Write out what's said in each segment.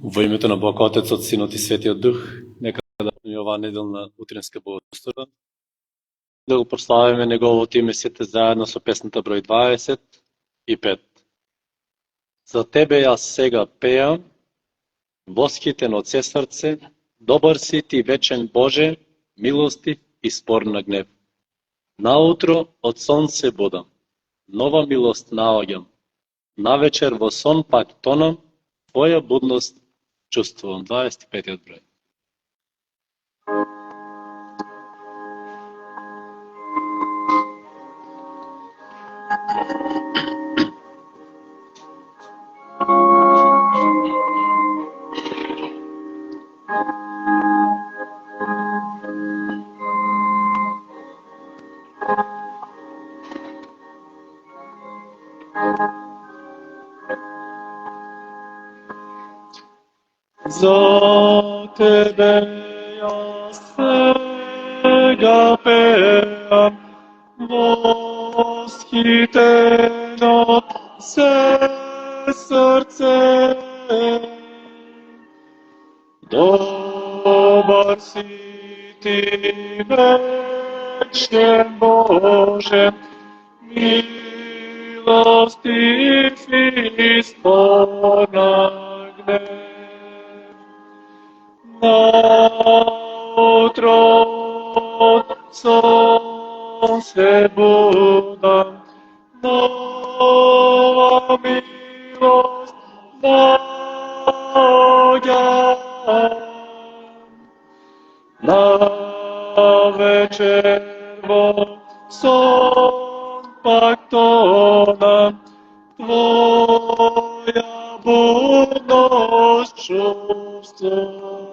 Во името на Бог Отецот, Синот и Светиот Дух, нека да ни оваа неделна утринска богослужба, да го прославиме Неговото име сите заедно со песната број 25. За Тебе јас сега пеам, восхитен од се срце, добар си ти вечен Боже, милостив и спор на гнев. Наутро од сон се будам, нова милост наоѓам, навечер во сон пак тонам, Твоја будност чувствувам. 25 број. За Тебе јас сега пеам, восхитен од се срце. Добар си ти вечен Боже, милостив и спор на гнев. Наутро од сон се будам, нова милост наоѓам, навечер во сон пак тонам, Твоја будност чувствувам.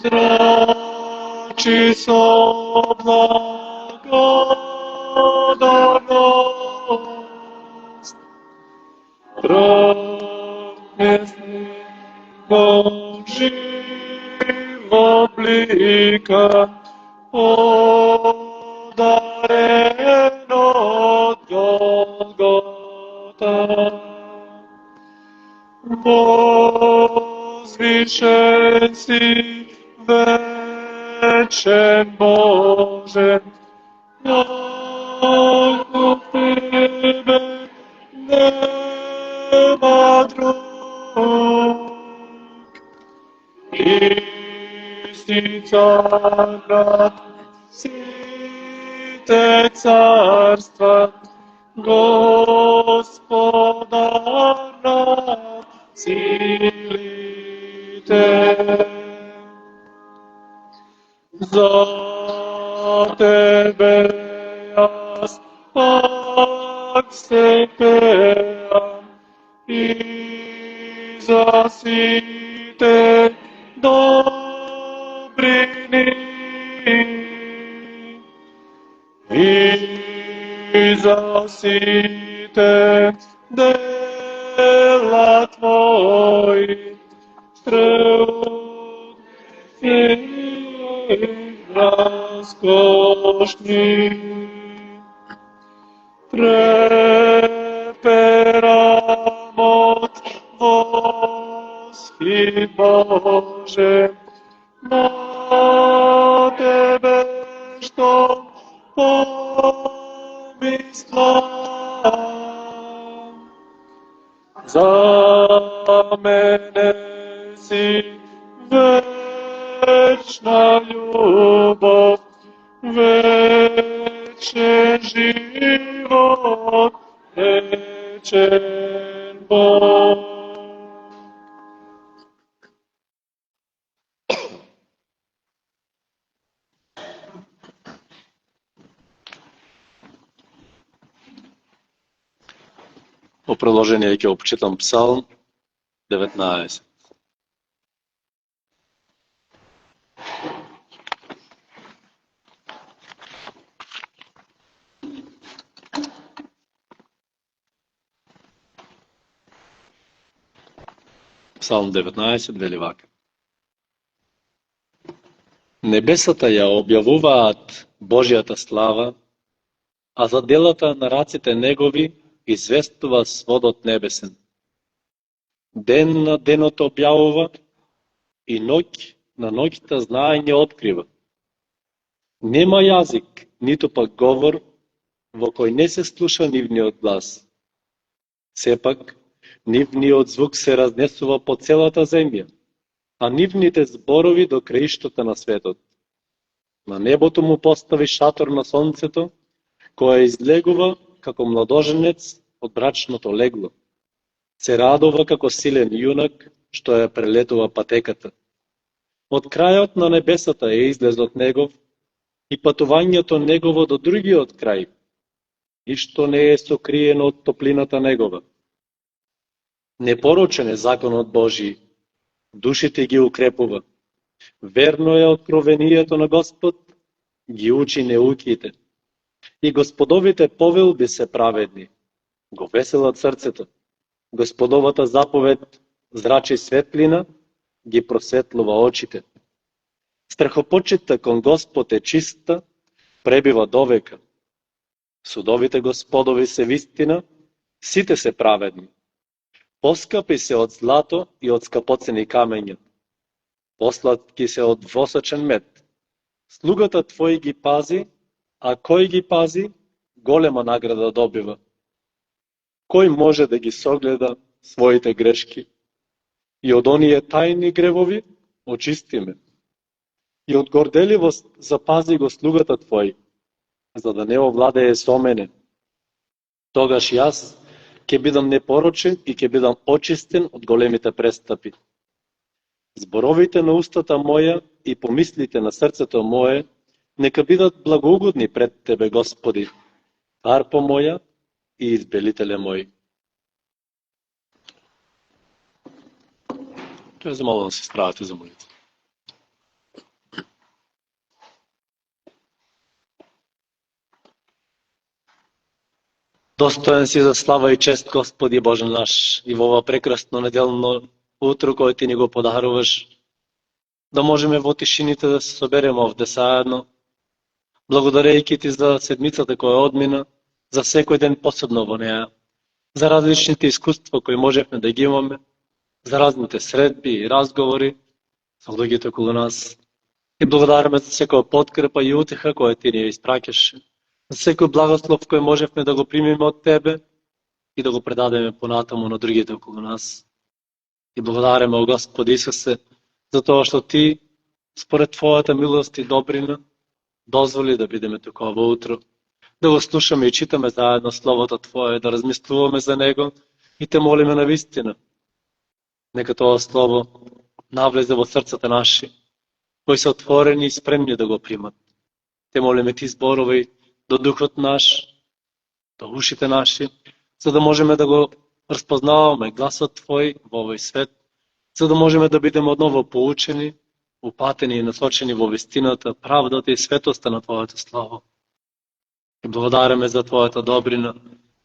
Зрачи со благодарност, промесни Бог живот блика, подарен од Голгота. Возвишен си вечен Боже, како Тебе нема друг. Исти цар над сите царства, Господар над силите. За Тебе јас пак се пеам, и за сите добрини, и за сите дела Твои, преудни и раскошни. Треперам од восхит Боже, на Тебе што помислам. За мене си вечна љубов, вечен живот, вечен Бог. По продолжение ќе опчитам Псалм 19. Псалм 19 вели вака. Небесата ја објавуваат Божјата слава, а за делата на раците негови известува сводот небесен. Ден на денот објавува и ноќ на ноќта знаење открива. Нема јазик, ниту пак говор, во кој не се слуша нивниот глас. Сепак, нивниот звук се разнесува по целата земја, а нивните зборови до краиштата на светот. На небото му постави шатор на сонцето, која излегува како младоженец од брачното легло. Се радува како силен јунак, што ја прелетува патеката. Од крајот на небесата е излезот негов и патувањето негово до другиот крај. Ништо не е сокриено од топлината негова. Непорочен е законот Божи, душите ги укрепува. Верно е откровението на Господ, ги учи неуките. И Господовите повелби се праведни, го веселат срцето. Господовата заповед зрачи светлина, ги просветлува очите. Страхопочитта кон Господ е чиста, пребива довека. Судовите Господови се вистина, сите се праведни. Поскапи се од злато и од скапоцени камења. Посладки се од восачен мед. Слугата твој ги пази, а кој ги пази, голема награда добива. Кој може да ги согледа своите грешки? И од оние тајни гревови очисти ме. И од горделивост запази го слугата твој, за да не овладее со мене. Тогаш јас ќе бидам непорочен и ќе бидам очистен од големите престапи. Зборовите на устата моја и помислите на срцето мое нека бидат благоугодни пред Тебе, Господи, Тарпо моја и Избелителе мој. Тоа е замолено да се стравате за молитва. Достоен си за слава и чест, Господи Боже наш, и во ова прекрасно неделно утро кој Ти ни го подаруваш, да можеме во тишините да се собереме овде заедно, благодарејќи Ти за седмицата која одмина, за секој ден посебно во неа, за различните искуства кои можевме да ги имаме, за разните средби и разговори со луѓето околу нас. И благодариме за секоја подкрепа и утеха која Ти ни испраќаш, за секој благослов кој можевме да го примиме од Тебе и да го предадеме понатаму на другите околу нас. И благодариме, о Господи Исусе, за тоа што Ти, според Твојата милост и добрина, дозволи да бидеме тука во утро, да го слушаме и читаме заедно Словото Твое, да размислуваме за Него и Те молиме на вистина. Нека тоа Слово навлезе во срцата наши, кои се отворени и спремни да го примат. Те молиме Ти зборовај до духот наш, до ушите наши, за да можеме да го разпознаваме гласот Твој во овој свет, за да можеме да бидеме одново поучени, упатени и насочени во вистината, правдата и светоста на Твоето Слово. И благодариме за Твојата добрина,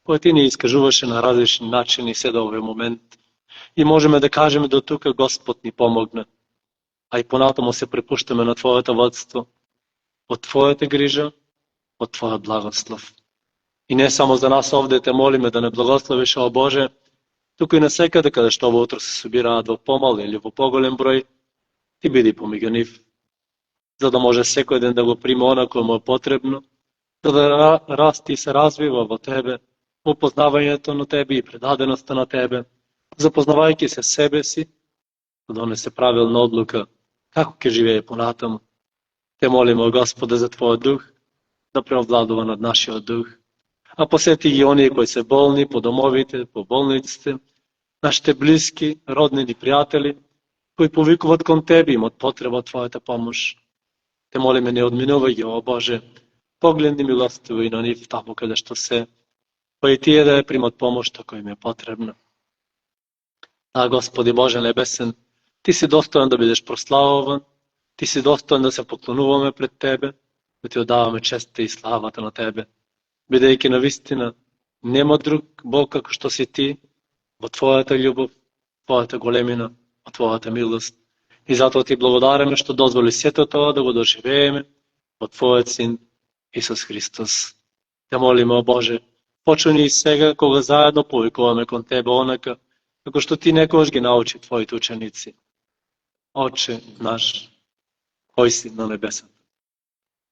која Ти ни искажуваше на различни начини се до овој момент. И можеме да кажеме до тука Господ ни помогна, а и понатаму се препуштаме на Твоето водство, од Твојата грижа, од Твојот благослов. И не само за нас овде Те молиме да не благословиш, о Боже, туку и на секаде каде што во утро се собираат во помал или во поголем број, Ти биди помеѓу нив, за да може секој ден да го приме она кој му е потребно, за да расти и се развива во Тебе, во познавањето на Тебе и предаденоста на Тебе, запознавајќи се себе си, да донесе правилна одлука како ќе живее понатаму. Те молиме, о Господе, за Твојот дух, да преовладува над нашиот дух. А посети ги оние кои се болни по домовите, по болниците, нашите блиски, роднини, пријатели, кои повикуваат кон Тебе, имат потреба од Твојата помош. Те молиме, не одминувај ги, о Боже, погледни милостиво и на нив таму каде што се, па и Тие да ја примат помошта која им е потребна. А, Господи Боже небесен, Ти си достоен да бидеш прославуван, Ти си достоен да се поклонуваме пред Тебе, да Ти одаваме честта и славата на Тебе, бидејќи на вистина нема друг Бог како што си Ти, во Твојата љубов, Твојата големина, во Твојата милост И затоа ти благодариме што дозволи сето тоа да го доживееме во Твојот Син Исус Христос. Те молиме, о Боже, почни и сега кога заедно повикуваме кон Тебе онака, како што Ти некогаш ги научи Твоите ученици. Отче наш, кој си на небесата,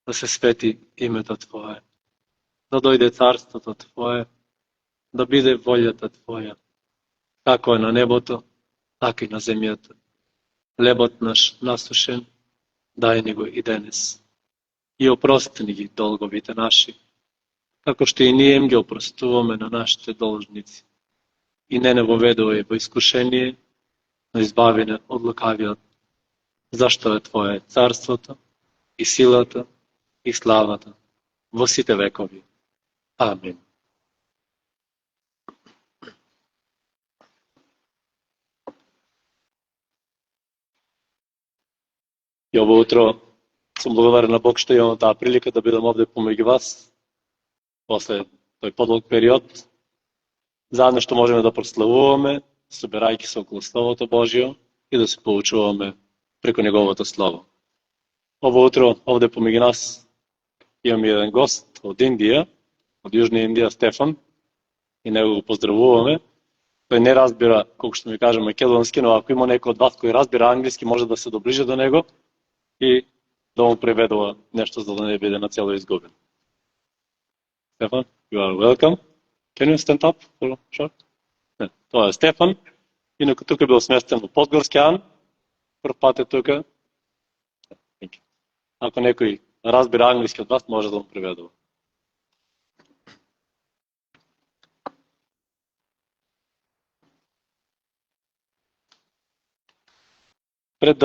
да се свети името Твое, да дојде царството Твое, да биде волјата Твоја, како е на небото, така и на земјата. Лебот наш насушен, дај ни го и денес. И опрости ни ги долговите наши, како што и ние им ги опростуваме на нашите должници. И не воведувај во искушение, но избави не од лукавиот. Зашто е Твое царството, и силата, и славата во сите векови. Амин. И ово утро сум благодарен на Бог што имам таа прилика да бидам овде помеѓу вас после тој подолг период, заедно што можеме да прославуваме, собирајќи се околу Словото Божјо и да се поучуваме преку Неговото Слово. Ово утро овде помеѓу нас имам еден гост од Индија, од Јужна Индија, Стефан, и него го поздравуваме. Тој не разбира, колку што ми кажа, македонски, но ако има некој од вас кој разбира англиски, може да се доближи до него и да му преведува нешто за да не биде на цело изгубен. Стефан, you are welcome. Can you stand up for a short? Не, тоа е Стефан. Инаку тука бил сместен во Подгорски Ан. Прв пат е тука. Ако некој разбира англиски од вас, може да му преведува. Пред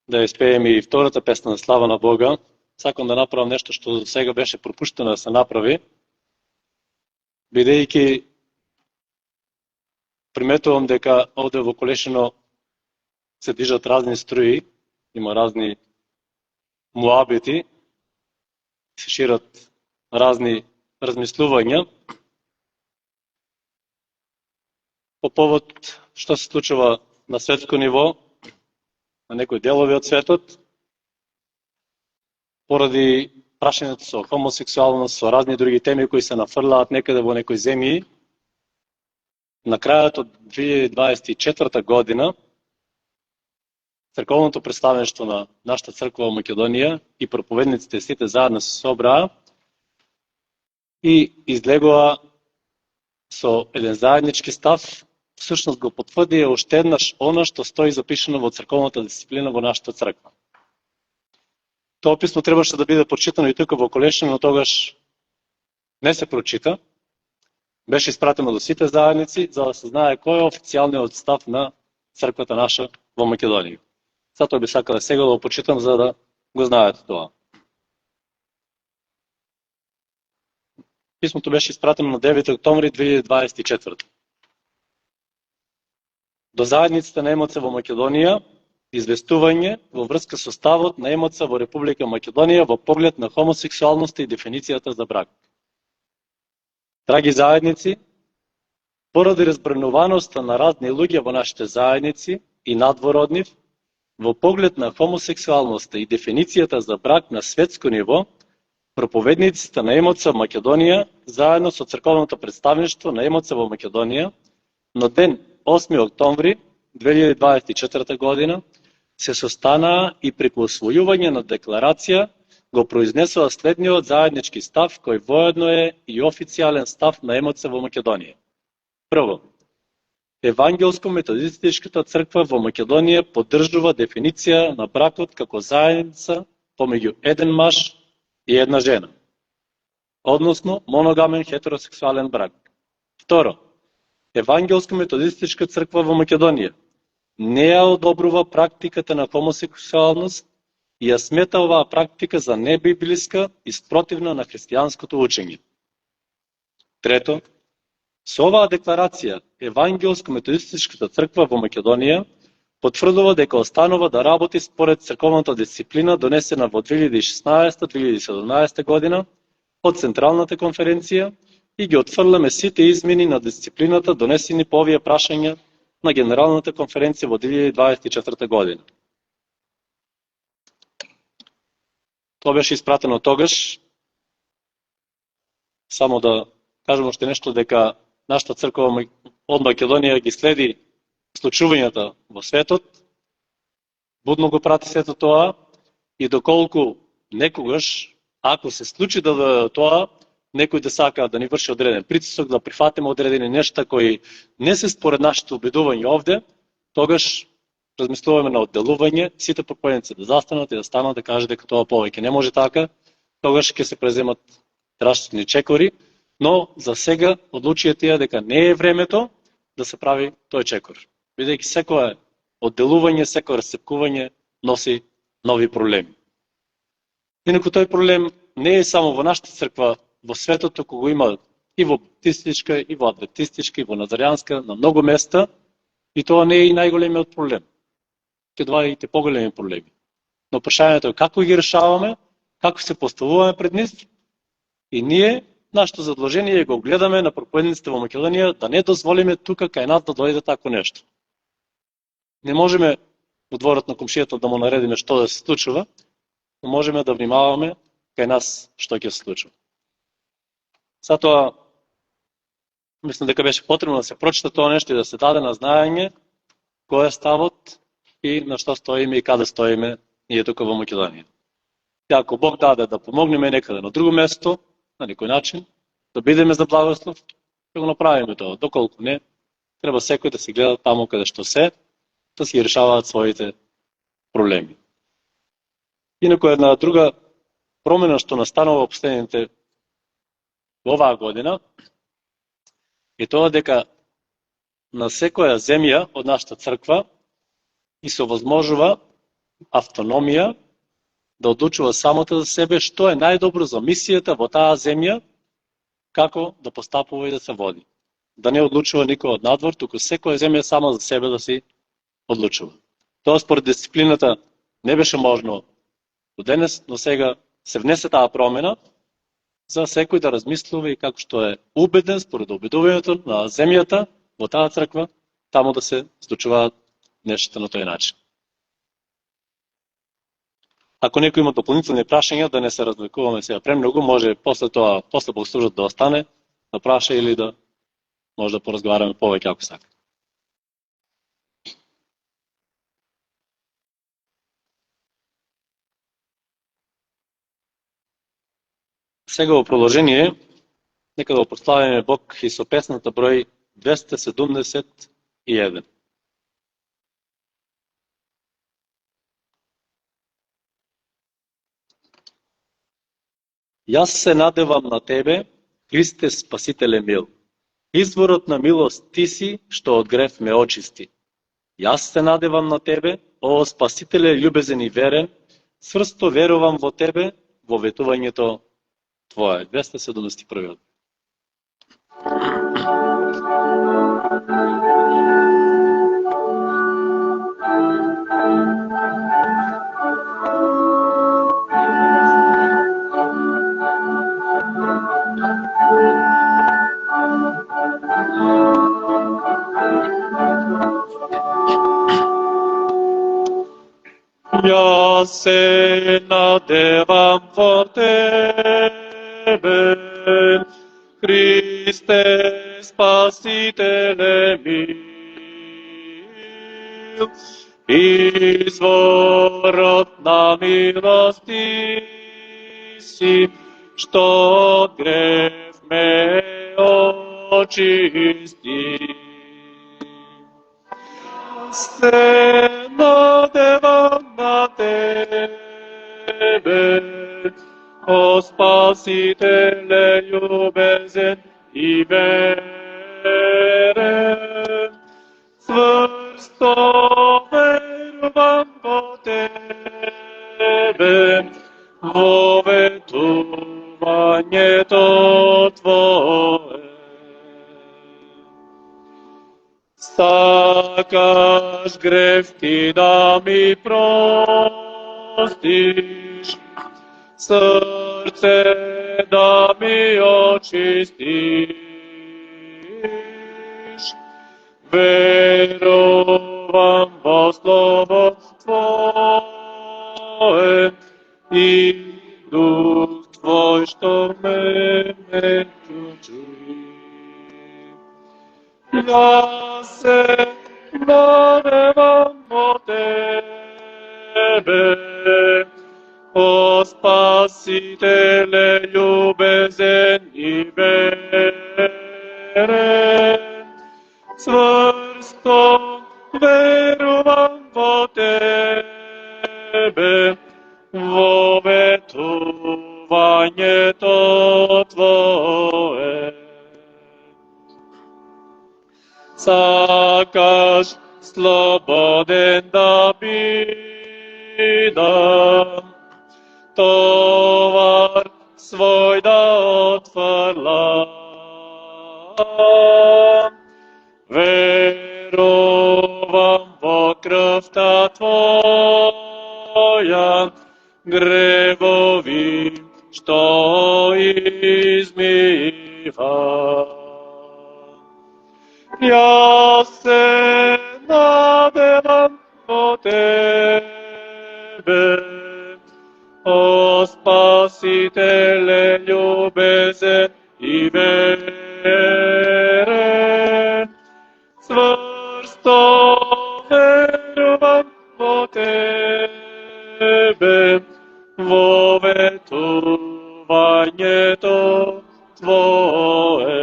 да испееме и втората песна на слава на Бога, сакам да направам нешто што сега беше пропуштено да се направи, бидејќи приметувам дека овде во Колешино се движат разни струи, има разни муабети, се шират разни размислувања по повод што се случува на светско ниво, на некои делови од светот, поради прашањето со хомосексуалност, со разни други теми кои се нафрлаат некаде во некои земји. На крајот од 2024 година, црковното представништво на нашата црква во Македонија и проповедниците сите заедно се собраа и излегоа со еден заеднички став, всушност го потврди уште еднаш она што стои запишано во црковната дисциплина во нашата црква. Тоа писмо требаше да биде прочитано и тука во Колешино, но тогаш не се прочита. Беше испратено до сите заедници, за да се знае кој е официјалниот став на црквата наша во Македонија. Затоа би сакал да сега го прочитам за да го знаете тоа. Писмото беше испратено на 9 октомври 2024. До заедниците на ЕМОЦ во Македонија, известување во врска со ставот на ЕМОЦ во Република Македонија во поглед на хомосексуалноста и дефиницијата за брак. Драги заедници, поради разбренуваноста на разни луѓе во нашите заедници и надвор од нив, во поглед на хомосексуалноста и дефиницијата за брак на светско ниво, проповедниците на ЕМОЦ во Македонија, заедно со црковното представништво на ЕМОЦ во Македонија, на ден 8 октомври 2024 година, се состанаа и преку освојување на декларација го произнесува следниот заеднички став кој воедно е и официјален став на ЕМОЦ во Македонија. Прво, Евангелско-методистичката црква во Македонија поддржува дефиниција на бракот како заедница помеѓу еден маж и една жена, односно моногамен хетеросексуален брак. Второ, Евангелско-методистичка црква во Македонија не ја одобрува практиката на хомосексуалност и ја смета оваа практика за небиблиска и спротивна на христијанското учење. Трето, со оваа декларација Евангелско-методистичката црква во Македонија потврдува дека останува да работи според црковната дисциплина донесена во 2016-2017 година од Централната конференција и ги отфрламе сите измени на дисциплината донесени по овие прашања на Генералната конференција во 2024 година. Тоа беше испратено тогаш. Само да кажем уште нешто, дека нашата црква од Македонија ги следи случувањата во светот, будно го прати сето тоа и доколку некогаш, ако се случи да тоа, некој да сака да ни врши одреден притисок, да прифатиме одредени нешта кои не се според нашите обидувања овде, тогаш размислуваме на одделување, сите проповедници да застанат и да станат да кажат дека тоа повеќе не може така, тогаш ќе се преземат драстични чекори, но за сега одлучија тие дека не е времето да се прави тој чекор. Бидејќи секое одделување, секое расцепкување носи нови проблеми. Инаку тој проблем не е само во нашата црква, во светот, туку го има и во баптистичка, и во адвентистичка, и во назаријанска, на многу места, и тоа не е и најголемиот проблем. Ке два и те поголеми проблеми. Но прашањето е како ги решаваме, како се поставуваме пред нив, и ние, нашето задолжение е го гледаме на проповедниците во Македонија да не дозволиме тука кај нас да дојде тако нешто. Не можеме во дворот на комшијата да му наредиме што да се случува, но можеме да внимаваме кај нас што ќе се случува. Затоа, мислам дека беше потребно да се прочита тоа нешто и да се даде на знаење кој е ставот и на што стоиме и каде стоиме ние тука во Македонија. И ако Бог даде да помогнеме некаде на друго место, на некој начин, да бидеме за благослов, да го направиме тоа. Доколку не, треба секој да се гледа таму каде што се, да си решаваат своите проблеми. Инаку една друга промена што настанува во последните во оваа година е тоа дека на секоја земја од нашата црква и се овозможува автономија да одлучува самата за себе што е најдобро за мисијата во таа земја, како да постапува и да се води. Да не одлучува никој од надвор, туку секоја земја сама за себе да си одлучува. Тоа според дисциплината не беше можно до денес, но сега се внесе таа промена за секој да размислува и како што е убеден според обидувањето на земјата во таа црква, таму да се случуваат нештата на тој начин. Ако некој има дополнителни прашања, да не се разликуваме сега премногу, може после тоа, после богослужбата да остане, да праша или да може да поразговараме повеќе ако сака. Сега во продолжение, нека да го прославиме Бог и со песната број 271. Јас се надевам на Тебе, Христе Спасителе мил. Изворот на милост Ти си, што од грев ме очисти. Јас се надевам на Тебе, о Спасителе љубезен и верен, сврсто верувам во Тебе, во ветувањето Твое. 271. Јас се надевам во Тебе, Христе Спасителе мил, изворот на милости си, што од грев ме очисти. Се надевам на Тебе, о Спасителе љубезен и верен, сврсто верувам во Тебе, во ветувањето Твое. Сакаш грев Ти да ми простиш, срце да ми очистиш, верувам Божи. Јас се надевам во Тебе, о Спасителе љубезен и верен. Цврсто верувам во Тебе, во ветувањето Твое. Сакаш слободен да бидам, товар свој да отфрлам. Верувам во крвта Твоја, гревови што измива. Јас се надевам во Тебе, о Спасителе љубезен и верен. Цврсто верувам во Тебе, во ветувањето Твое.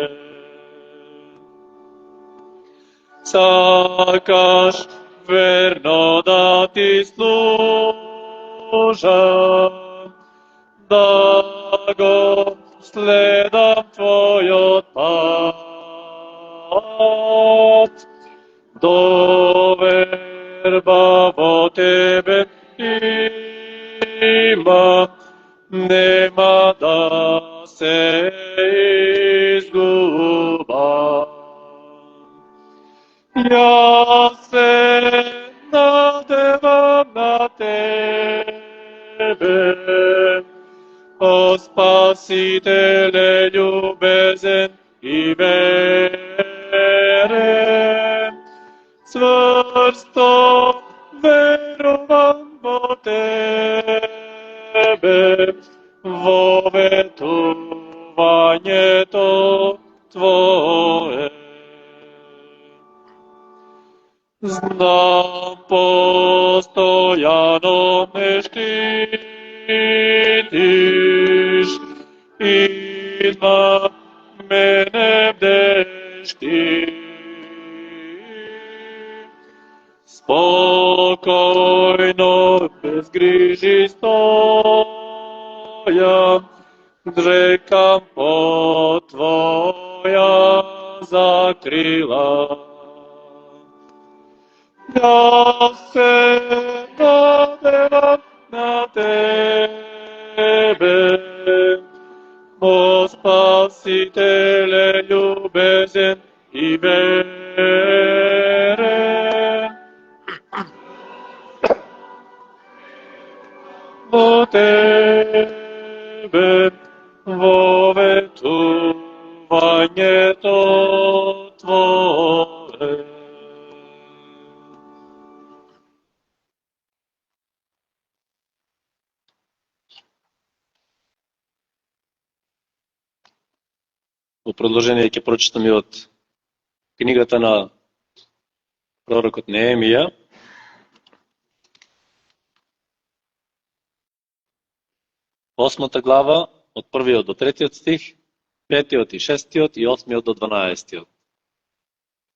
Сакаш верно да Ти служам, да го следам Твојот пат. Доверба во Тебе има, нема да се изгубам. Јас се надевам на Тебе, о Спасителе љубезен и верен. Цврсто верувам во Тебе, во ветувањето Твое. Знам постојано ме штитиш и на мене бдеш Ти. Спокојно без грижи стојам, дрекам по Твоја закрила. Јас се надевам на Тебе, о Спасителе љубезен и верен. Во Тебе, во ветувањето Твое. Во продолжение ќе прочитам и од книгата на пророкот Неемија. Осмата глава, од 1 до 3 стих, 5 и 6 и 8 до 12.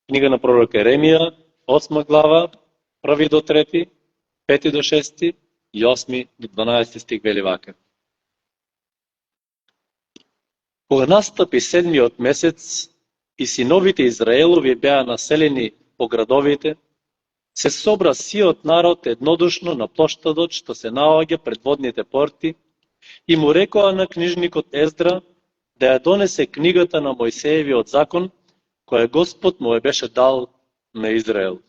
Книга на пророк Еремија, 8 глава, 1 до 3, 5 до 6 и 8 до 12 стих вели вака. Кога настапи 7-миот месец и синовите Израелови беа населени по градовите, се собра сиот народ еднодушно на плоштадот што се наоѓа пред водните порти и му рекоа на книжникот Ездра да ја донесе книгата на Мојсеевиот закон, која Господ му ја беше дал на Израел.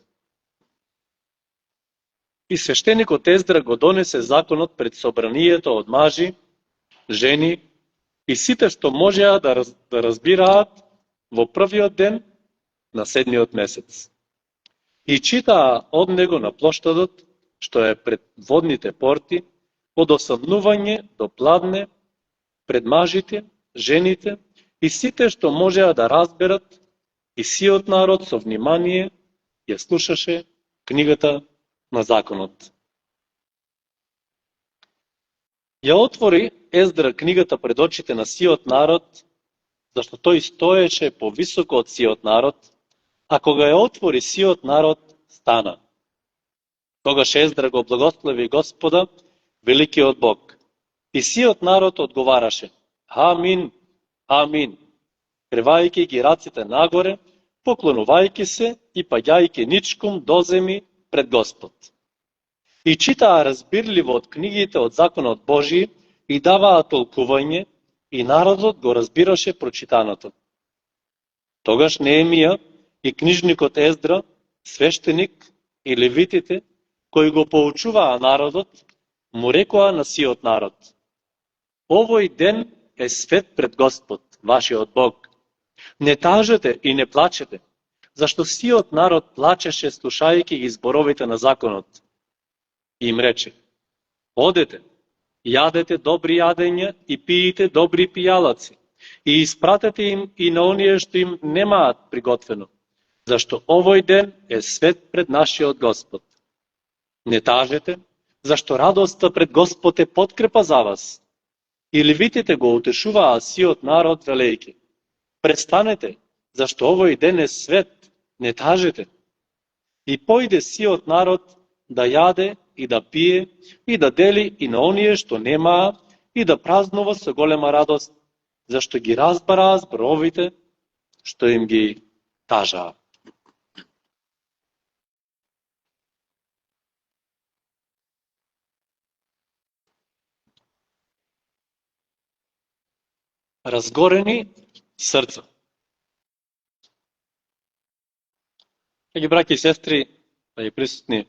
И свештеникот Ездра го донесе законот пред собранието од мажи, жени и сите што можеа да разбираат во првиот ден на 7-миот месец. И читаа од него на плоштадот, што е пред водните порти, од осамнување до пладне, пред мажите, жените И сите што можеа да разберат, и сиот народ со внимание ја слушаше книгата на законот. Ја отвори Ездра книгата пред очите на сиот народ, зашто тој стоеше повисоко од сиот народ, а кога ја отвори сиот народ, стана. Тогаш Ездра го благослови Господа, великиот Бог. И сиот народ одговараше: Амин, амин, кривајќи ги раците нагоре, поклонувајќи се и паѓајќи ничком до земи пред Господ. И читаа разбирливо од книгите од законот Божи и даваа толкување, и народот го разбираше прочитаното. Тогаш Неемија и книжникот Ездра, свештеник и левитите, кои го поучуваа народот, му рекоа на сиот народ: Овој ден е свет пред Господ, вашиот Бог. Не тажете и не плачете, зашто сиот народ плачеше слушајќи ги зборовите на законот. И им рече: Одете, јадете добри јадења и пиете добри пијалаци, и испратете им и на оние што им немаат приготвено, зашто овој ден е свет пред нашиот Господ. Не тажете, зашто радоста пред Господ е подкрепа за вас. И левитите го утешуваа сиот народ велејќи: Престанете, зашто овој ден е свет, не тажете. И појде сиот народ да јаде и да пие, и да дели и на оние што немаа, и да празнува со голема радост, зашто ги разбараа зборовите што им ги кажаа. Разгорени срца. Драги браќи и сестри, па и присутни,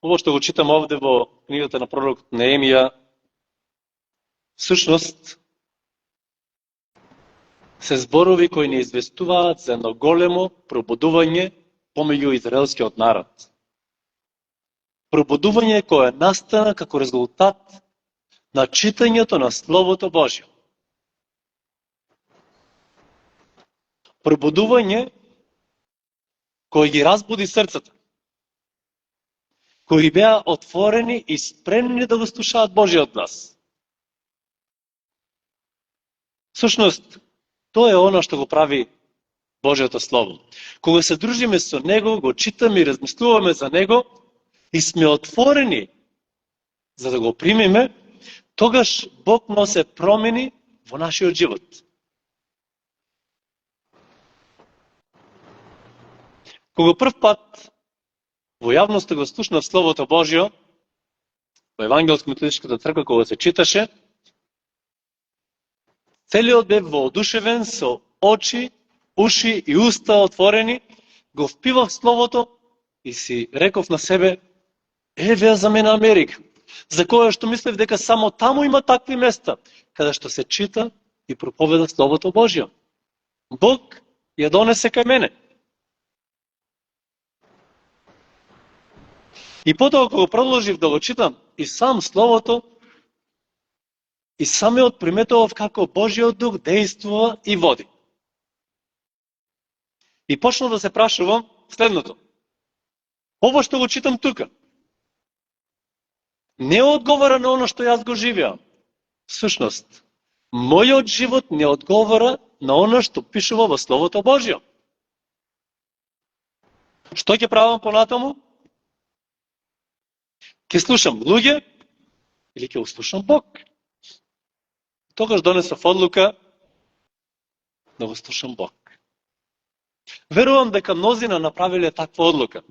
ово што го читам овде во книгата на пророкот Неемија, всушност се зборови кои не известуваат за едно големо пробудување помеѓу израелскиот народ. Пробудување кое настана како резултат на читањето на Словото Божјо. Пробудување кој ги разбуди срцата, кои беа отворени и спремни да го слушаат Божиот глас. Всушност, тоа е оно што го прави Божиото Слово. Кога се дружиме со Него, го читаме и размислуваме за Него и сме отворени за да го примиме, тогаш Бог носи промени во нашиот живот. Кога прв пат во јавноста го слушнав Словото Божјо, во Евангелско-методичката црква кога се читаше, целиот бев воодушевен со очи, уши и уста отворени, го впивав Словото и си реков на себе: еве за мене Америка, за која што мислев дека само таму има такви места, каде што се чита и проповеда Словото Божјо. Бог ја донесе кај мене. И потоа кога продолжив да го читам и сам Словото, и самиот приметував како Божиот Дух действува и води. И почнав да се прашувам следното: ово што го читам тука не одговара на оно што јас го живеам. Всушност, мојот живот не одговара на оно што пишува во Словото Божјо. Што ќе правам понатаму? Ќе слушам луѓе или ќе услушам Бог? Тогаш донесов одлука да го слушам Бог. Верувам дека мнозина направиле таква одлука.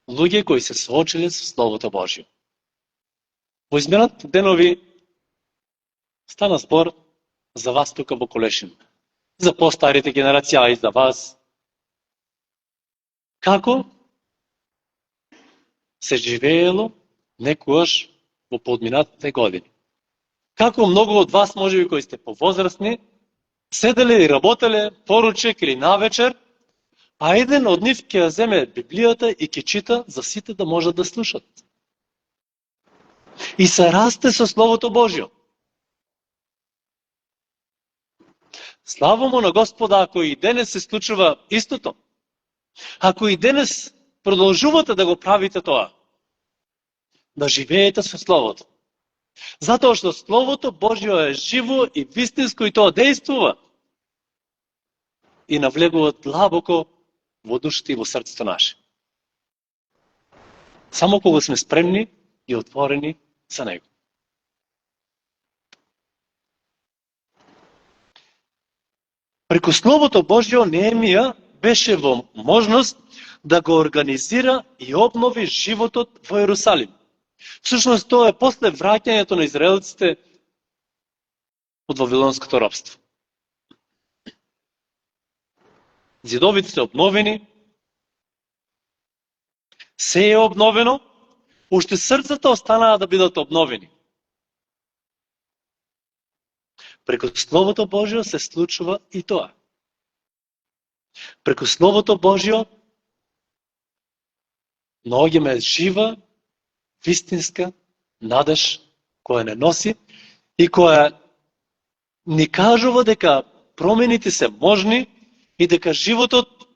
Луѓе кои се соочиле со Словото Божјо. Во изминатите денови стана збор за вас тука во Колешин, за постарите генерации, а и за вас. Како се живеело некојаш во подминатите години? Како многу од вас, можеби кои сте повозрастни, седеле и работеле поручек или навечер, а еден од нив ќе ја земе Библијата и ќе чита за сите да можат да слушат. и се расте со Словото Божјо. Слава му на Господа ако и денес се случува истото. Ако и денес продолжувате да го правите тоа. Да живеете со Словото. Затоа што Словото Божјо е живо и вистинско и тоа действува. И навлегува длабоко во душите и во срцето наше. Само кога сме спремни и отворени за него. Преку Словото Божјо Неемија беше во можност да го организира и обнови животот во Ерусалим. Всушност тоа е после враќањето на израелците од вавилонското робство. Зидовите се обновени, се е обновено, уште срцата останаа да бидат обновени. Преку Словото Божјо се случува и тоа. Преку Словото Божјо наоѓаме жива, вистинска надеж која не носи и која ни кажува дека промените се можни и дека животот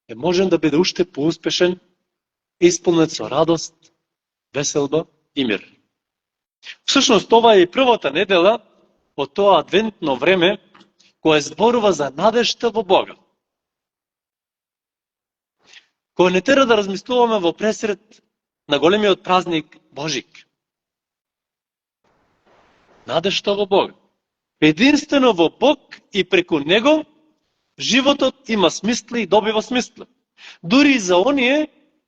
е можен да биде уште поуспешен, исполнет со радост, веселба и мир. Всушност, ова е и првата недела од тоа адвентно време кое зборува за надежта во Бога. Кој не тера да размислуваме во пресред на големиот празник Божик. Надежта во Бога. Единствено во Бог и преку Него животот има смисла и добива смисла. Дури и за оние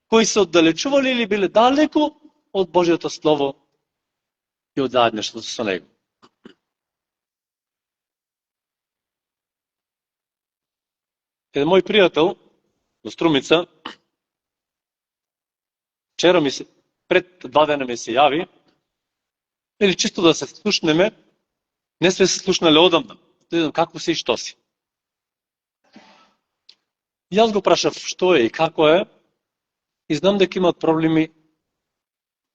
кои се оддалечували или биле далеко од Божјото Слово и од заедништвото со Него. Еден мој пријател во Струмица, вчера пред 2 дена ми се јави, или чисто да се слушнеме, не сме се слушнале одамна, да видам како си и што си. И јас го прашав што е и како е, и знам дека имаат проблеми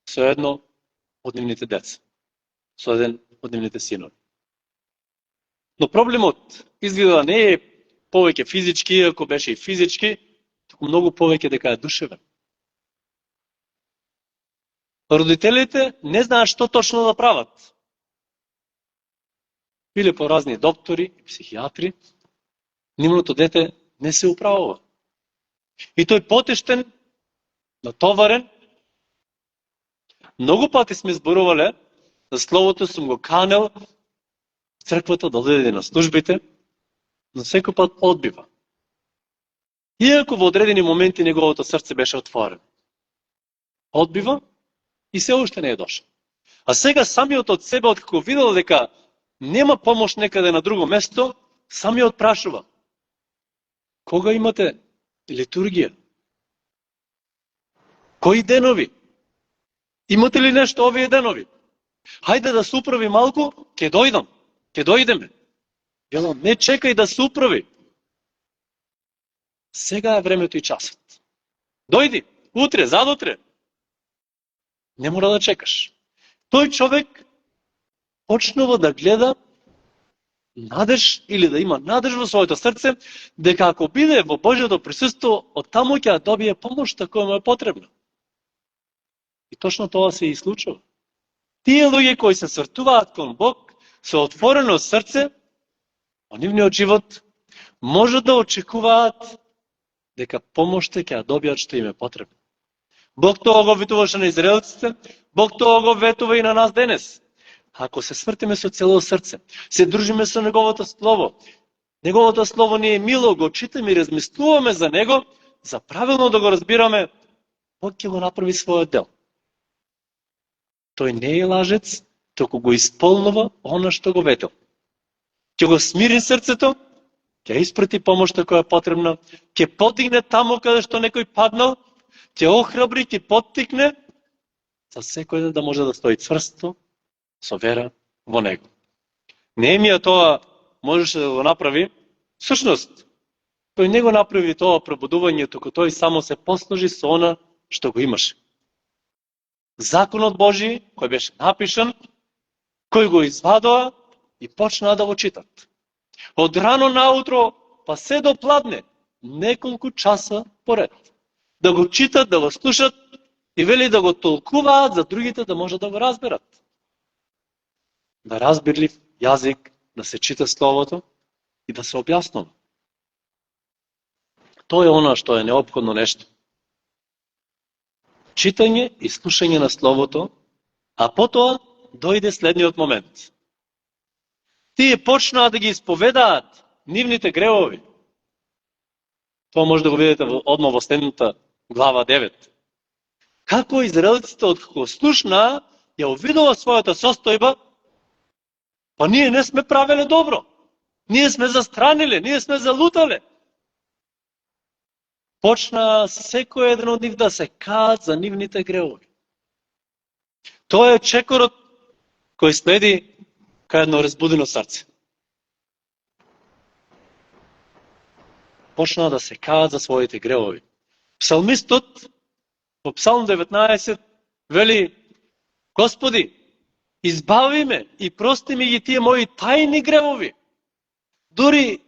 со едно од нивните деца, со еден од нивните синови. Но проблемот изгледа не е повеќе физички, ако беше и физички, туку многу повеќе дека е душевен. Родителите не знаат што точно да прават. Биле по разни доктори и психијатри, нивното дете не се управува. И тој потештен, натоварен, многу пати сме зборувале за Словото, сум го канел црквата да дојде на службите, но секој пат одбива. Иако во одредени моменти неговото срце беше отворено. Одбива и се уште не е дошол. А сега самиот од себе, откако видел дека нема помош некаде на друго место, самиот прашува: кога имате литургија? Кои денови? Имате ли нешто овие денови? Хајде да се управи малку, ќе дојдам, ќе дојдеме. Велам, не чекај да се управи. Сега е времето и часот. Дојди, утре, задутре. Не мора да чекаш. Тој човек почнува да гледа надеж или да има надеж во своето срце, дека ако биде во Божјото присуство, од таму ќе добие помошта која му е потребна. И точно тоа се и случува. Тие луѓе кои се свртуваат кон Бог, со отворено срце, во нивниот живот, може да очекуваат дека помошта ќе добијат што им е потребно. Бог тоа го ветуваше на израелците, Бог тоа го ветува и на нас денес. Ако се свртиме со цело срце, се дружиме со Неговото Слово, Неговото Слово ни е мило, го читаме и размислуваме за Него, за правилно да го разбираме, Бог ќе го направи својот дел. Тој не е лажец, току го исполнува она што го ветил. Ќе го смири срцето, ќе испрати помошта која е потребна, ќе подигне таму каде што некој паднал, ќе охрабри, ќе поттикне, за секој да може да стои цврсто, со вера во Него. Неемија тоа можеше да го направи. Всушност, тој не го направи тоа пробудување, туку тој само се послужи со она што го имаше. законот Божи, кој беше напишан, кој го извадоа и почнаа да го читат. Од рано наутро, па се до пладне, неколку часа поред. Да го читат, да го слушат и вели да го толкуваат за другите да можат да го разберат. На разбирлив јазик да се чита Словото и да се објаснува. Тоа е она што е неопходно нешто. Читање и слушање на Словото, а потоа дојде следниот момент. Тие почнаа да ги исповедаат нивните гревови. Тоа може да го видите одма во следната глава 9. Како израелците откако слушнаа, ја увидува својата состојба, па ние не сме правеле добро. Ние сме застраниле, ние сме залутале. Почна секој еден од нив да се каат за нивните гревови. Тоа е чекорот кој следи кај едно разбудено срце. Почна да се каат за своите гревови. Псалмистот во Псалм 19 вели: Господи, избави ме и прости ми ги тие мои тајни гревови. Дори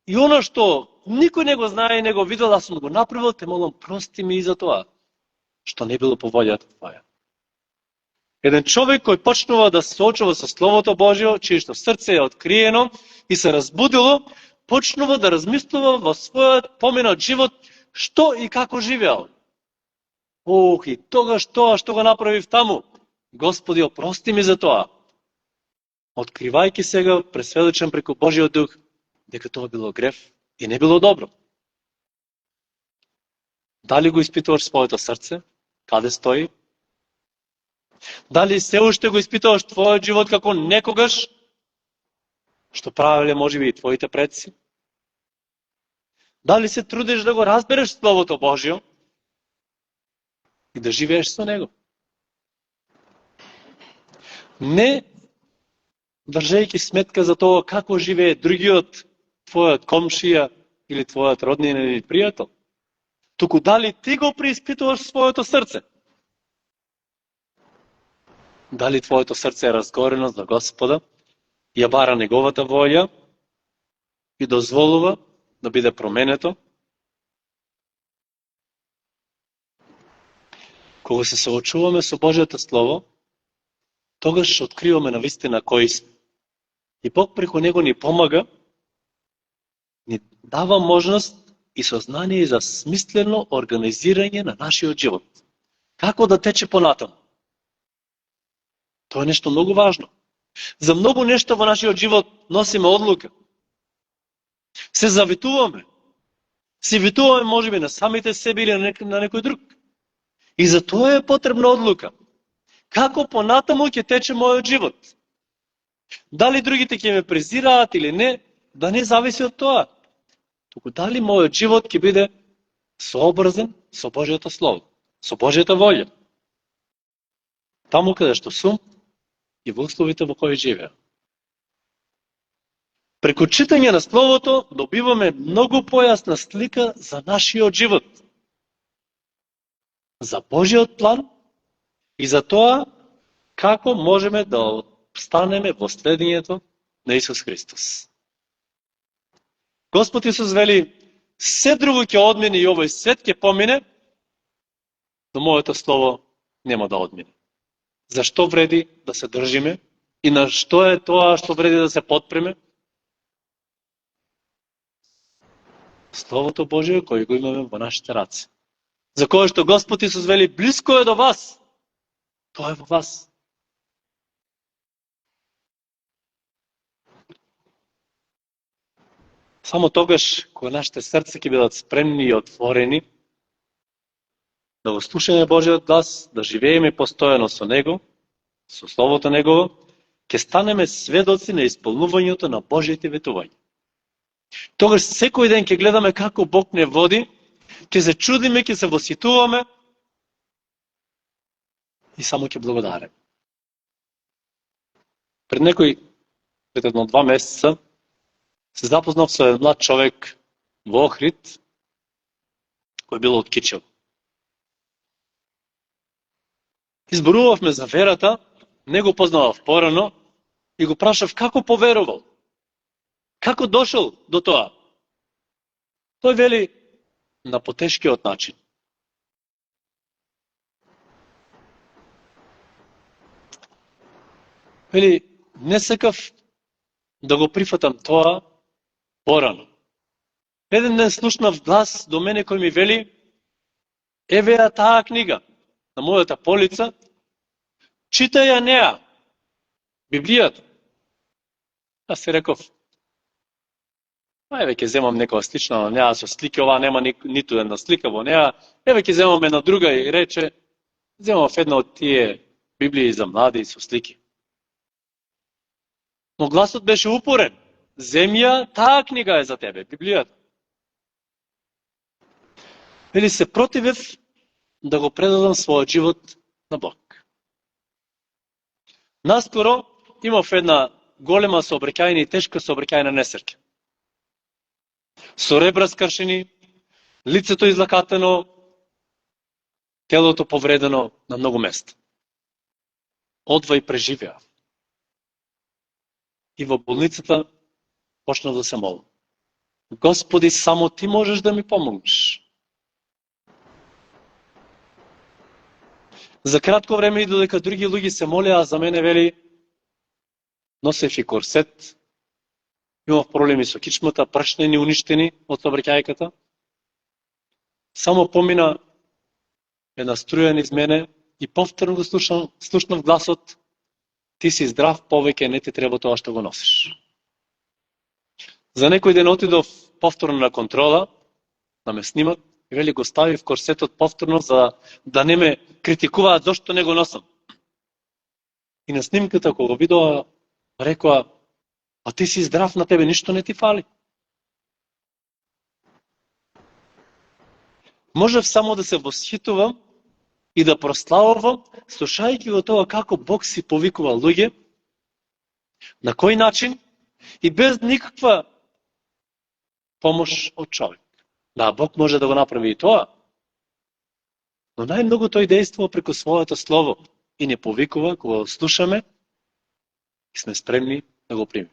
и оно што никој не го знае и не го видел, аз сум го направил, те молам, прости ми и за тоа, што не било по волјата твоја. Еден човек кој почнува да се соочува со Словото Божјо, чието срце е откриено и се разбудило, почнува да размислува во својот поминат живот што и како живеал. Ох, и тогаш тоа што го направив таму, Господи, опрости ми за тоа. Откривајќи сега, пресведочен преку Божиот дух, дека тоа било грев и не било добро. Дали го испитуваш своето срце? Каде стои? Дали се уште го испитуваш твојот живот како некогаш, што правеле можеби и твоите предци? Дали се трудиш да го разбереш Словото Божјо и да живееш со него? Не држејќи сметка за тоа како живее другиот, твојот комшија или твојот роднин или пријател, туку дали ти го преиспитуваш своето срце? Дали твоето срце е разгорено за Господа, ја бара неговата волја и дозволува да биде променето? Кога се соочуваме со Божјото Слово, тогаш откриваме навистина кои сме. И Бог преку него ни помага, ни дава можност и сознание за смислено организирање на нашиот живот. Како да тече понатаму? Тоа е нешто многу важно. За многу нешто во нашиот живот носиме одлука. Се заветуваме. Се ветуваме можеби на самите себе или на некој друг. И за тоа е потребна одлука. Како понатаму ќе тече мојот живот? Дали другите ќе ме презираат или не, да не зависи од тоа. Туку дали мојот живот ќе биде сообразен со Божјото Слово, со Божјата волја. Таму каде што сум и во условите во кои живеам. Преку читање на Словото добиваме многу појасна слика за нашиот живот, за Божиот план и за тоа како можеме да станеме во следењето на Исус Христос. Господ Исус вели: се друго ќе одмине и овој свет ќе помине, но моето Слово нема да одмине. Зашто вреди да се држиме и на што е тоа што вреди да се потпреме? Словото Божие кој го имаме во нашите раце. За кое што Господ Исус вели: близко е до вас. Тоа е во вас. Само тогаш, кога нашите срца ќе бидат спремни и отворени, да го слушаме Божиот глас, да живееме постојано со Него, со Словото Негово, ќе станеме сведоци на исполнувањето на Божите ветувања. Тогаш секој ден ќе гледаме како Бог не води, ќе се чудиме, ќе се воситуваме и само ќе благодариме. Пред едно 2 месеца, се запознав со еден млад човек во Охрид, кој бил од Кичево. Изборувавме за верата, не го познавав порано и го прашав како поверувал. Како дошол до тоа? Тој вели на потешкиот начин. Вели, не сакав да го прифатам тоа порано. Еден ден слушнав глас до мене кој ми вели, еве ја таа книга на мојата полица, читај ја неа, Библијата. Аз се реков, еве ќе земам некоја слична на неа со слики, ова нема ниту една слика во неа, еве ќе земам една друга и рече, земав една од тие Библии за млади со слики. Но гласот беше упорен. Земја, таа книга е за тебе, Библијата. Вели се противев да го предадам својот живот на Бог. Наскоро имав една голема сообраќајна и тешка сообраќајна несреќа. Со ребра скршени, лицето излакатено, телото повредено на многу места. Одва и преживеа. И во болницата почнав да се молам. Господи, само ти можеш да ми помогнеш. За кратко време и додека други луѓе се молеа за мене, вели, носев и корсет, имав проблеми со кичмата, прашнени, уништени од сообраќајката. Само помина една струја низ мене и повторно го слушнав гласот, ти си здрав, повеќе не ти треба тоа што го носиш. За некој ден отидов повторно на контрола, да ме снимат, и вели го ставив корсетот повторно за да не ме критикуваат зошто не го носам. И на снимката кога го видоа, рекоа, а ти си здрав, на тебе ништо не ти фали. Можев само да се восхитувам и да прославувам, слушајќи го тоа како Бог си повикува луѓе, на кој начин и без никаква помош од човек. Да, Бог може да го направи и тоа, но најмногу тој действува преку своето слово и не повикува кога го слушаме и сме спремни да го примем.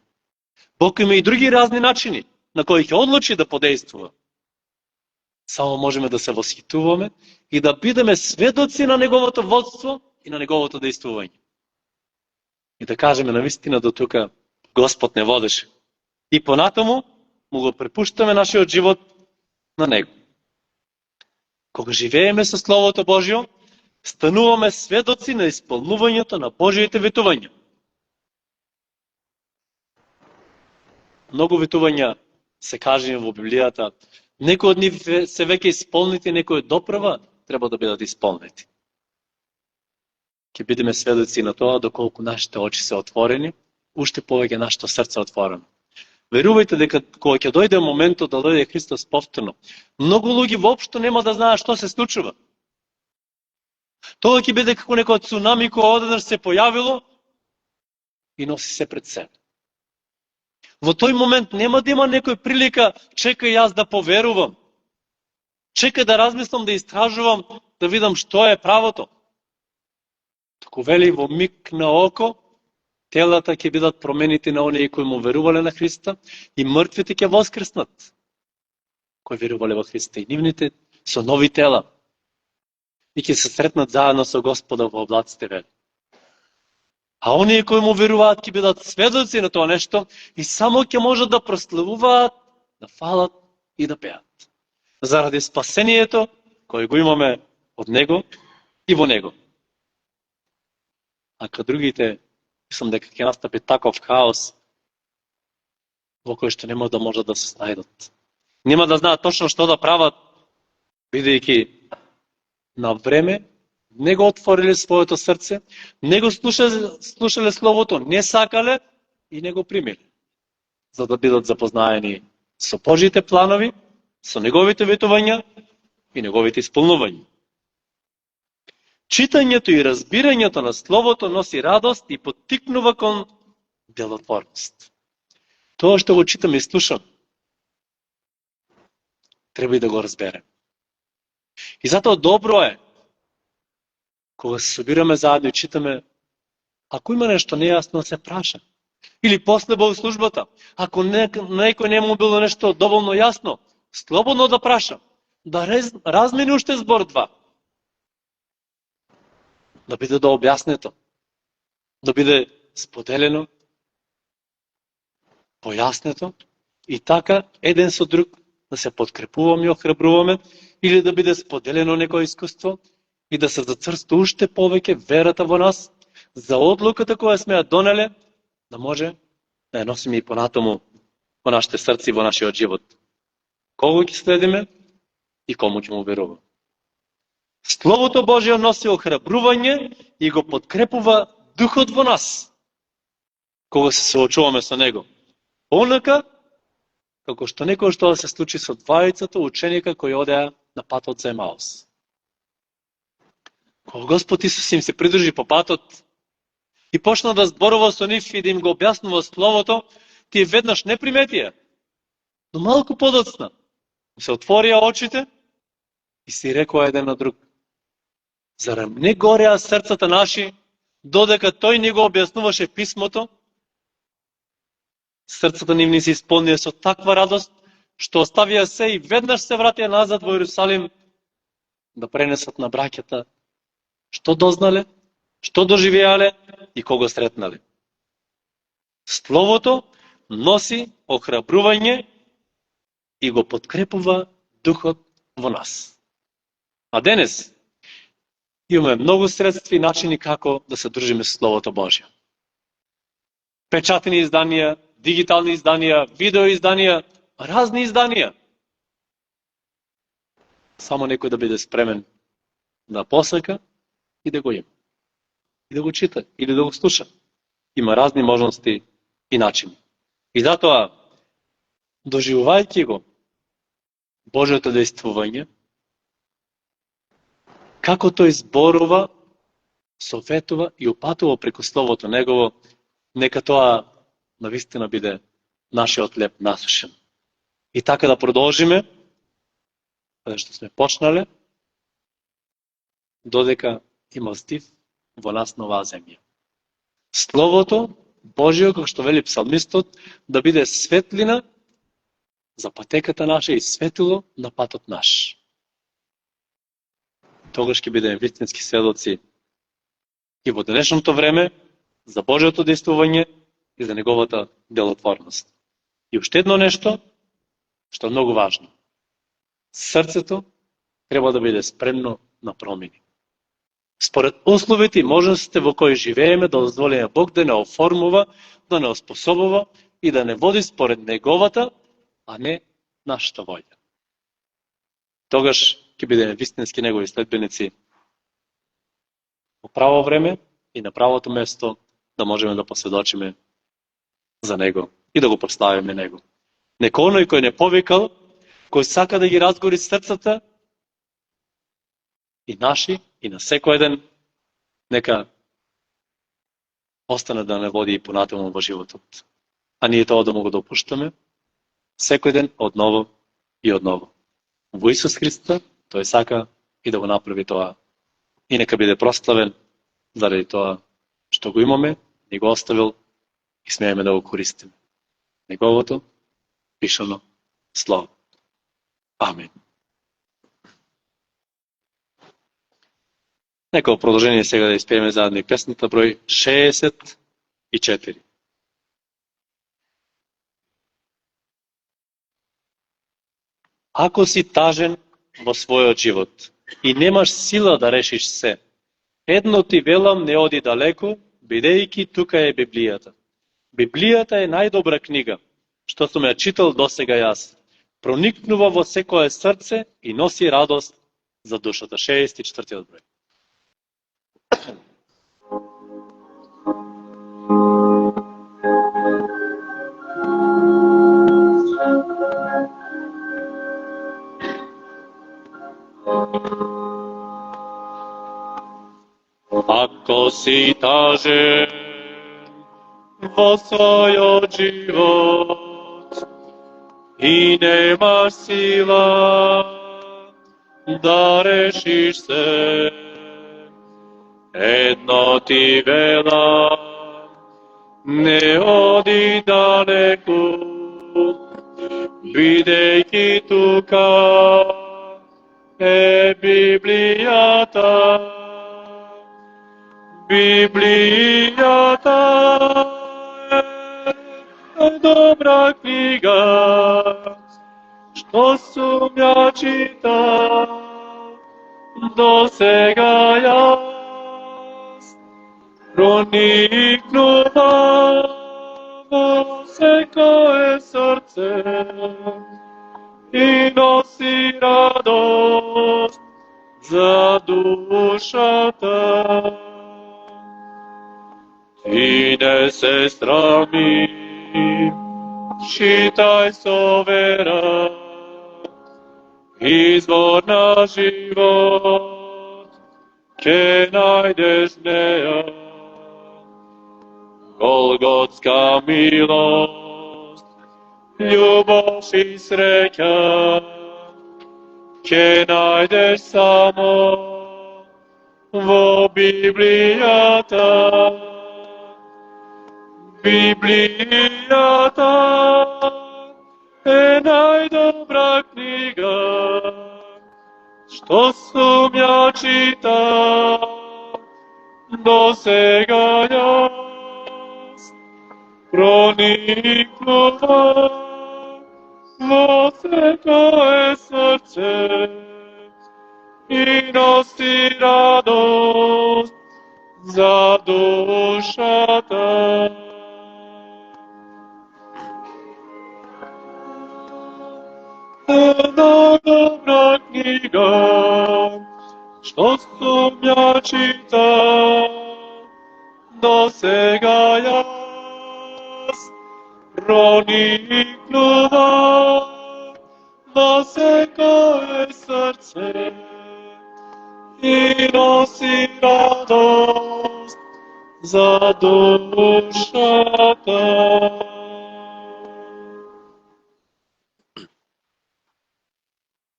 Бог има и други разни начини на кои ќе одлучи да подействува. Само можеме да се восхитуваме и да бидеме сведоци на неговото водство и на неговото действување. И да кажеме навистина до тука Господ не водеше. И понатаму му го препуштаме нашиот живот на него. Кога живееме со Словото Божјо, стануваме сведоци на исполнувањето на Божјите ветувања. Многу ветувања се кажени во Библијата. Некои од нив се веќе исполнети, некои допрва треба да бидат исполнети. Ќе бидеме сведоци на тоа доколку нашите очи се отворени, уште повеќе нашето срце отворено. Верувајте дека кога ќе дојде моментот да дојде Христос повторно, многу луѓе воопшто нема да знаат што се случува. Тоа ќе биде како некој цунами кој одеднаш се појавило и носи се пред себе. Во тој момент нема да има некој прилика, чекај јас да поверувам. Чекај да размислам, да истражувам, да видам што е правото. Току вели во миг на око, телата ќе бидат променити на оние кои му верувале на Христа и мртвите ќе воскреснат. Кои верувале во Христа и нивните со нови тела. И ќе се сретнат заедно со Господа во облаците, вели. А оние кои му веруваат ќе бидат сведоци на тоа нешто и само ќе можат да прославуваат, да фалат и да пеат. Заради спасението кој го имаме од него и во него. А кај другите, мислам дека ќе настапи таков хаос во кој што нема да можат да се снајдат. Нема да знаат точно што да прават, бидејќи на време не го отвориле своето срце, не го слушале Словото, не сакале и не го примиле, за да бидат запознаени со Божите планови, со неговите ветувања и неговите исполнувања. Читањето и разбирањето на Словото носи радост и поттикнува кон делотворност. Тоа што го читам и слушам, треба и да го разберем. И затоа добро е кога се собираме заедно и читаме, ако има нешто нејасно, се праша. Или после богослужбата, ако некој не му било нешто доволно јасно, слободно да праша, да размени уште збор два. Да биде да објаснето, да биде споделено, појаснето и така еден со друг да се подкрепуваме и охрабруваме или да биде споделено некое искуство и да се зацрста уште повеќе верата во нас за одлуката која сме ја донеле, да може да ја носиме и понатаму во нашите срци и во нашиот живот. Кого ќе следиме и кому ќе му веруваме. Словото Божие носи охрабрување и го подкрепува духот во нас, кога се соочуваме со него. Онака, како што некој што да се случи со двајцата ученика кои одеа на патот за Емаус. Кога Господ Исус им се придружи по патот и почна да зборува со нив и да им го објаснува Словото, тие веднаш не приметија, но малку подоцна се отворија очите и си рекоа еден на друг: зарем не гореа срцата наши, додека тој ни го објаснуваше писмото? Срцата нивни се исполнија со таква радост, што оставија се и веднаш се вратија назад во Иерусалим да пренесат на браќата што дознале, што доживеале и кого сретнале. Словото носи охрабрување и го подкрепува духот во нас. А денес имаме многу средства и начини како да се дружиме со Словото Божие. Печатени изданија, дигитални изданија, видеоизданија, разни изданија. Само некој да биде спремен да посака и да го има. И да го чита, или да го слуша. Има разни можности и начини. И затоа, доживувајќи го Божјото действување, како тој зборува, советува и упатува преку Словото Негово, нека тоа навистина биде нашиот леп насушен. И така да продолжиме, каде што сме почнале, додека има стив во нас на оваа земја. Словото Божие, како што вели псалмистот, да биде светлина за патеката наша и светило на патот наш. Тогаш ќе бидеме вистински сведоци и во денешното време за Божиото действување и за неговата делотворност. И уште едно нешто, што е многу важно. Срцето треба да биде спремно на промени. Според условите и можностите во кои живееме, да дозволиме Бог да не оформува, да не оспособува и да не води според неговата, а не нашата волја. Тогаш ќе бидеме вистински негови следбеници во право време и на правото место, да можеме да посведочиме за него и да го прославиме него. Нека оној кој не повикал, кој сака да ги разгори срцата и наши, и на секој еден, нека остане да не води и понатаму во животот. А ние тоа да му го допуштаме секој ден одново и одново. Во Исус Христа, тој сака и да го направи тоа. И нека биде прославен заради тоа што го имаме, ни го оставил и смееме да го користиме. Неговото пишано слово. Амин. Нека во продолжение сега да испееме заедно и песната број 64. Ако си тажен во својот живот и немаш сила да решиш се, едно ти велам, не оди далеко, бидејќи тука е Библијата. Библијата е најдобра книга, што сум ја читал досега јас. Проникнува во секое срце и носи радост за душата. 64 број. Ако си тажен во својот живот и немаш сила да решиш се, Едно ти велам, не оди далеку, бидејќи тука е Библијата. Библијата е добра книга, што сум ја читал до сега јас. Проникнува во секое срце и носи радост за душата. Ти не се срами, читај со вера, извор на живот ќе најдеш неа. Голготска милост, љубов и среќа ќе најдеш само во Библијата. Библијата е најдобра книга, што сум ја читал до сега јас. Проникнува во секое срце и носи радост за душата. Една добра книга, што сум ја читал до сега јас. Проникнува во секое срце и носи радост за душата.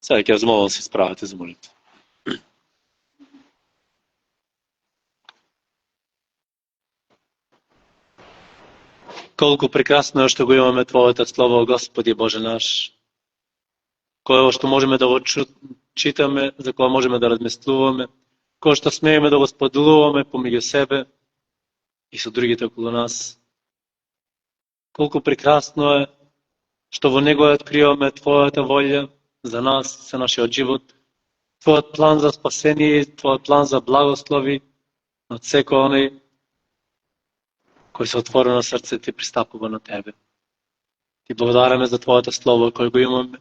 Сега ќе замолам да се справите за молитва. Колку прекрасно е што го имаме Твоето Слово, Господи Боже наш, кое што можеме да го читаме, за кое можеме да размислуваме, кое што смееме да го споделуваме помеѓу себе и со другите околу нас. Колку прекрасно е што во него откриваме Твојата волја за нас, за нашиот живот, Твојот план за спасение, Твојот план за благослови од секој оној кој се отворено срце ти пристапува на Тебе. Ти благодараме за Твоето Слово кој го имаме,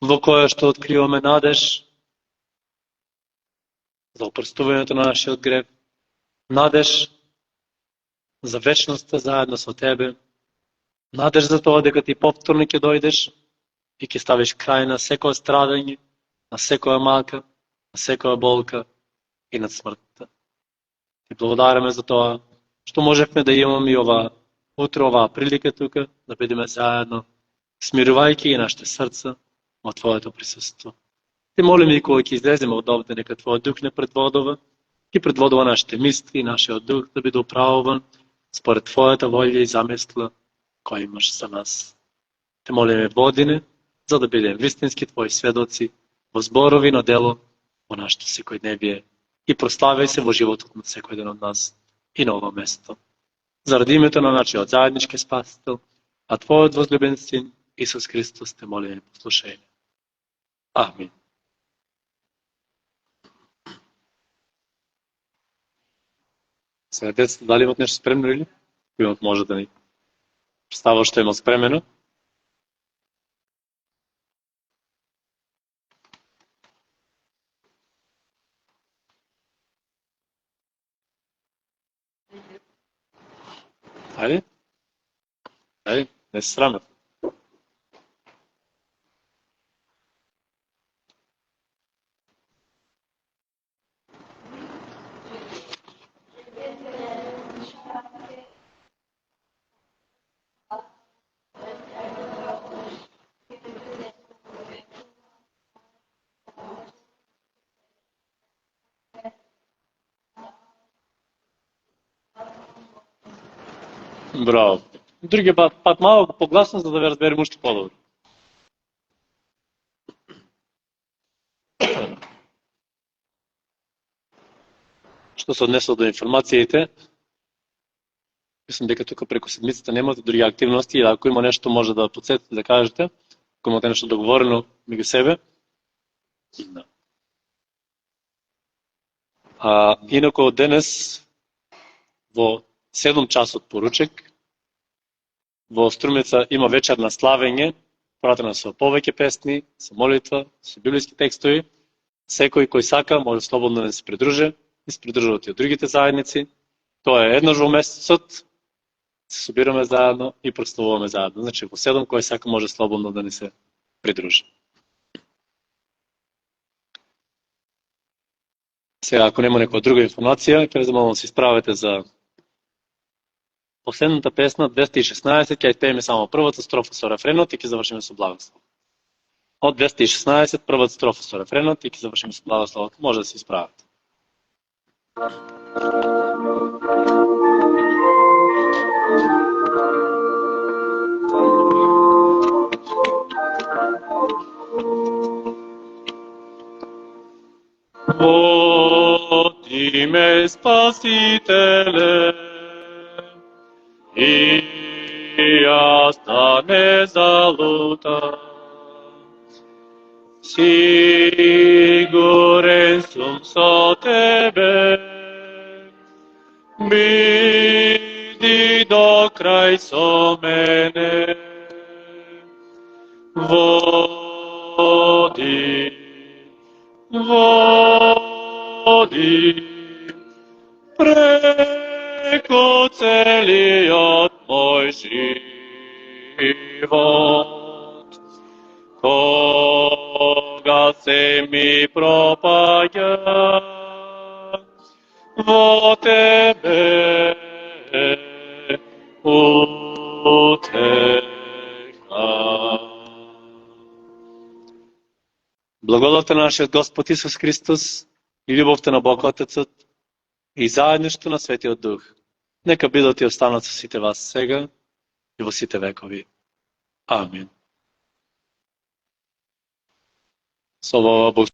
во кое што откриваме надеж за опрстувањето на нашиот грев, надеж за вечноста заедно со Тебе, надеж за тоа дека Ти повторно ќе дојдеш и ќе ставиш крај на секое страдање, на секоја мака, на секоја болка и на смртта. Ти благодараме за тоа што можевме да имаме и оваа прилика тука, да бидеме заедно, смирувајќи и нашите срца во Твоето присуство. Ти молиме и кога ќе излеземе од овде, нека Твојот дух не предводува, ќе предводува нашите мисли и нашиот дух да биде управуван според Твојата волја и замисла која имаш за нас. Те молиме водине, за да бидеме вистински Твои сведоци во зборови на дело во нашето секојдневие и прославяј се во животот на секој ден од нас и на ово место. Заради името на нашиот заеднички Спасител, а Твојот возлюбен Син Исус Христос те молиме послушај. Амин. Сега децата, дали имат нешто спремно или? Имат, може да ни представа што има спремено. Ајде, не се срамат. Браво. Други пат малко погласно, за да ве разберем уште подобро. Што се однесува до информациите, мислам дека тука преку седмицата немате други активности и ако има нешто може да подсетите да кажете, ако имате нешто договорено меѓу себе. Инако денес во 7 часот поручек во Струмица има вечер на славење, пратено со повеќе песни, со молитва, со библиски текстови. Секој кој сака може слободно да се придружи и се придружуват и од другите заедници. Тоа е еднаш во месецот, се собираме заедно и прославуваме заедно. Значи во 7 кој сака може слободно да ни се придружи. Сега, ако нема некоја друга информација, ќе ве замолам да се исправите за последната песна, 216, ќе пееме само првата строфа со рефренот и ќе завршиме со благослов. Од 216, првата строфа со рефренот и ќе завршиме со благословот. Може да се исправите. Води ме, Спасителе, и јас да не залутам. Сигурен сум со Тебе, биди до крај со мене. Води, води, преко целиот мој живот. Кога се ми пропаѓа, во Тебе утеха. Благодата на нашиот Господ Исус Христос и љубовта на Бог Отецот и заедништво на Светиот Дух нека бидат и останат со сите вас сега и во сите векови. Амин. Со ова